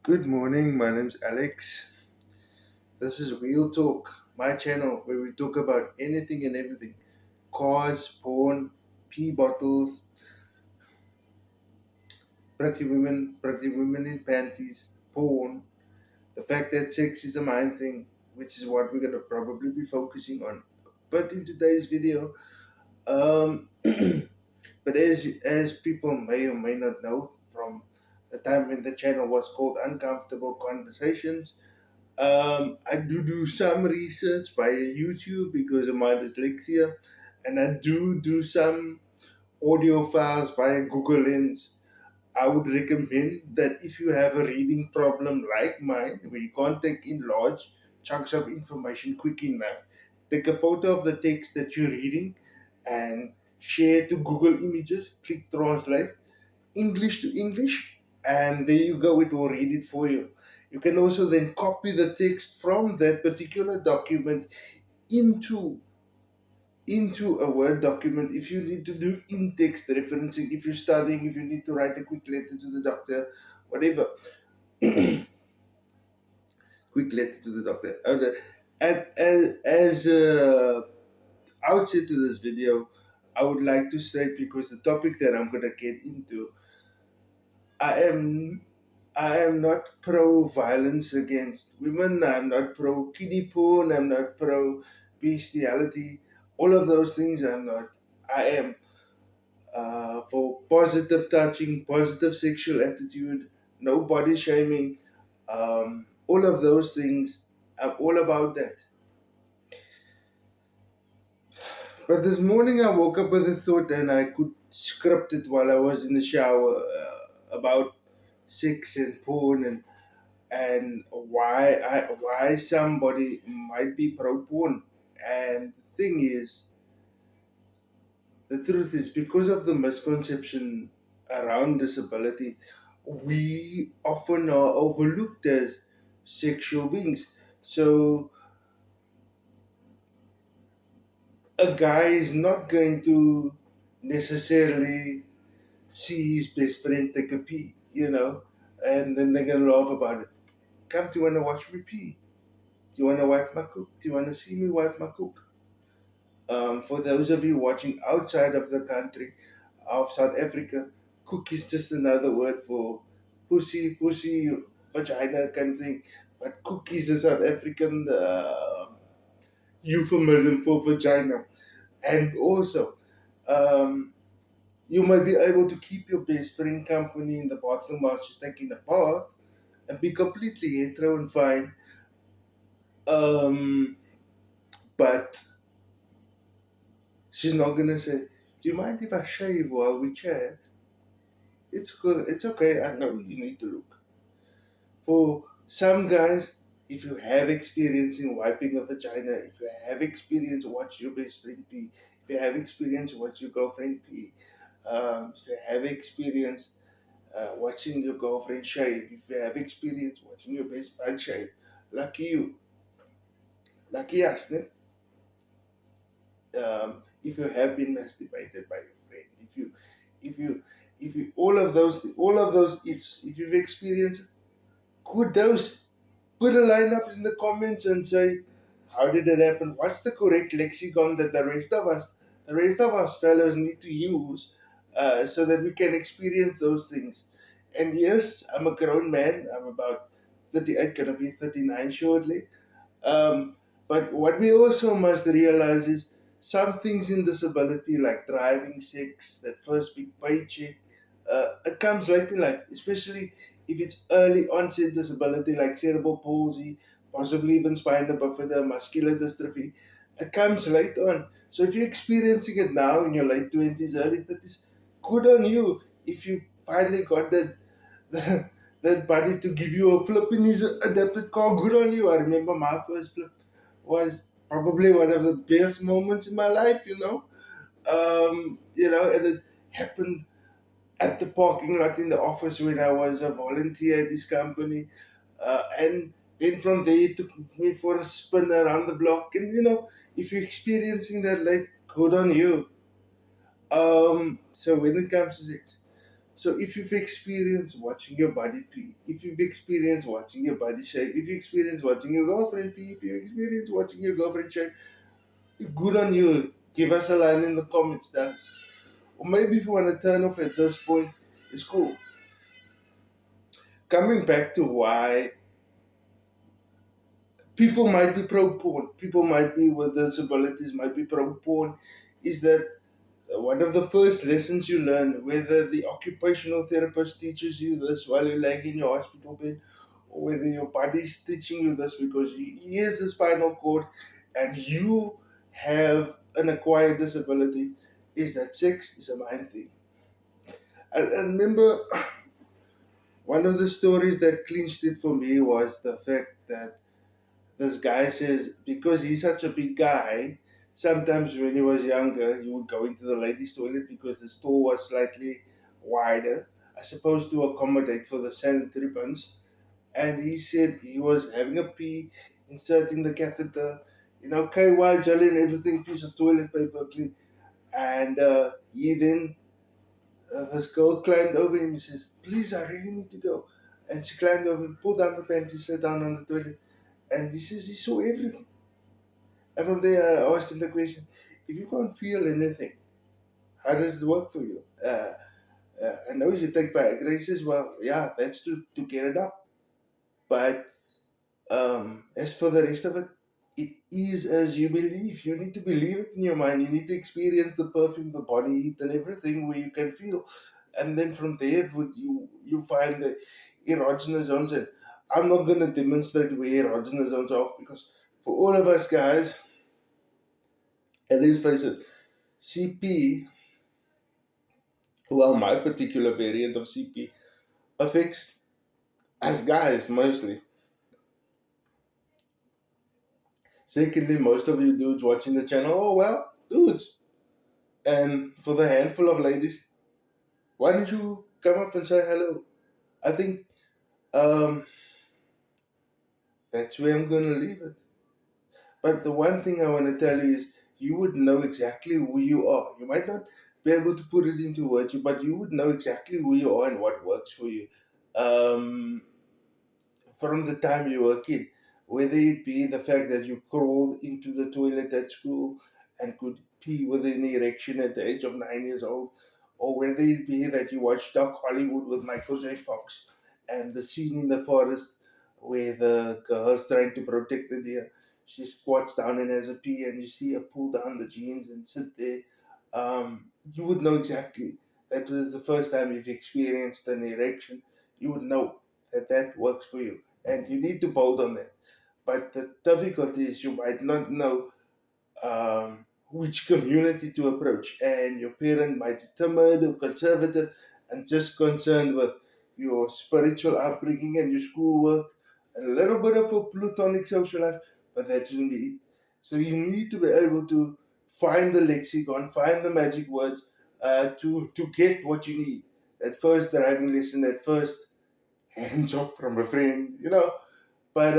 Good morning, my name's Alex. This is Real Talk, my channel where we talk about anything and everything cars, porn, pee bottles, pretty women in panties, porn, the fact that sex is a mind thing, which is what we're going to probably be focusing on. But in today's video, um, but as people may or may not know from the time when the channel was called Uncomfortable Conversations, I do some research via YouTube because of my dyslexia, and I do some audio files via Google Lens. I would recommend that if you have a reading problem like mine, where you can't take in large chunks of information quick enough, take a photo of the text that you're reading and share it to Google Images, click translate, English to English, and there you go, it will read it for you. You can also then copy the text from that particular document into a Word document if you need to do in-text referencing, if you're studying, if you need to write a quick letter to the doctor, whatever. Quick letter to the doctor. Okay. And as outset to this video, I would like to state, because the topic that I'm going to get into, I am I am not pro violence against women. I'm not pro kiddie porn. I'm not pro bestiality. All of those things I'm not. I am for positive touching, positive sexual attitude, no body shaming, all of those things. I'm all about that. But this morning I woke up with a thought, and I could script it while I was in the shower, about sex and porn, and why somebody might be pro porn. And the truth is, because of the misconception around disability, we often are overlooked as sexual beings. So a guy is not going to necessarily see his best friend take a pee, and then they're gonna laugh about it. Come, do you wanna watch me pee? Do you wanna wipe my cook? Do you wanna see me wipe my cook? For those of you watching outside of the country of South Africa, cook is just another word for pussy, vagina kind of thing. But cook is a South African euphemism for vagina. And also, um, you might be able to keep your best friend company in the bathroom while she's taking a bath and be completely hetero and fine. Um, but she's not gonna say, "Do you mind if I shave while we chat?" It's good. It's okay. I know you need to look. For some guys, if you have experience in wiping a vagina, if you have experience watch your best friend pee, if you have experience watch your girlfriend pee, if you have experience watching your girlfriend shave, if you have experience watching your best friend shave, lucky you, lucky us, ne? If you have been masturbated by your friend, if you, if you, all of those ifs, if you've experienced, kudos. Put a line up in the comments and say, how did it happen? What's the correct lexicon that the rest of us fellows need to use, so that we can experience those things? And yes, I'm a grown man. I'm about 38, gonna be 39 shortly. Um, but what we also must realize is some things in disability, like driving, sex, that first big paycheck, it comes late in life, especially if it's early onset disability like cerebral palsy, possibly even spina bifida, muscular dystrophy. It comes late on. So if you're experiencing it now in your late 20s, early 30s, good on you. If you finally got that buddy to give you a flip in his adapted car, good on you. I remember my first flip was probably one of the best moments in my life, and it happened at the parking lot in the office when I was a volunteer at this company. And then from there, it took me for a spin around the block. And, if you're experiencing that, like, good on you. So when it comes to sex, So if you've experienced watching your body pee, if you've experienced watching your body shave, if you experience watching your girlfriend pee, if you experience watching your girlfriend shave, good on you. Give us a line in the comments, that's. Or maybe if you want to turn off at this point, it's cool. Coming back to why people might be pro porn, people might be with disabilities, might be pro porn, is that one of the first lessons you learn, whether the occupational therapist teaches you this while you're laying in your hospital bed, or whether your body's teaching you this because he has the spinal cord and you have an acquired disability, is that sex is a mind thing. And remember, one of the stories that clinched it for me was the fact that this guy says because he's such a big guy, sometimes when he was younger, he would go into the ladies' toilet because the store was slightly wider, I suppose to accommodate for the sanitary bins. And he said he was having a pee, inserting the catheter, KY jelly and everything, piece of toilet paper clean. And he then, this girl climbed over him. He says, "Please, I really need to go." And she climbed over him, pulled down the panties, sat down on the toilet. And he says he saw everything. And from there, I asked him the question: if you can't feel anything, how does it work for you? I know you take Viagra. He says, well, yeah, that's to get it up. But as for the rest of it, it is as you believe. You need to believe it in your mind. You need to experience the perfume, the body heat, and everything where you can feel. And then from there, you find the erogenous zones. And I'm not going to demonstrate where erogenous zones are because for all of us guys, at least face it, CP, well, my particular variant of CP affects us guys mostly. Secondly, most of you dudes watching the channel, oh well, dudes. And for the handful of ladies, why don't you come up and say hello? I think um, that's where I'm going to leave it. But the one thing I want to tell you is you would know exactly who you are. You might not be able to put it into words, but you would know exactly who you are and what works for you. Um, from the time you were a kid, whether it be the fact that you crawled into the toilet at school and could pee with an erection at the age of 9 years old, or whether it be that you watched Doc Hollywood with Michael J. Fox and the scene in the forest where the girl's trying to protect the deer. She squats down and has a pee, and you see her pull down the jeans and sit there. You would know exactly that was the first time you've experienced an erection. You would know that that works for you and you need to build on that. But the difficulty is you might not know which community to approach, and your parent might be timid or conservative and just concerned with your spiritual upbringing and your schoolwork and a little bit of a platonic social life, but that shouldn't be it. So you need to be able to find the lexicon, find the magic words to get what you need. That first driving lesson, that first hand job from a friend, But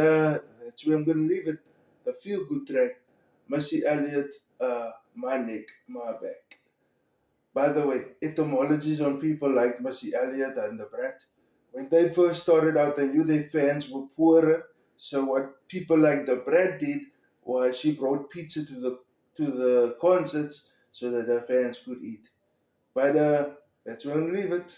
that's where I'm gonna leave it. The feel good track, Missy Elliott, My Neck, My Back. By the way, etymologies on people like Missy Elliott and the Brat. When they first started out, they knew their fans were poorer. So what people like the Brat did was she brought pizza to the concerts so that her fans could eat. But that's where I'm gonna leave it.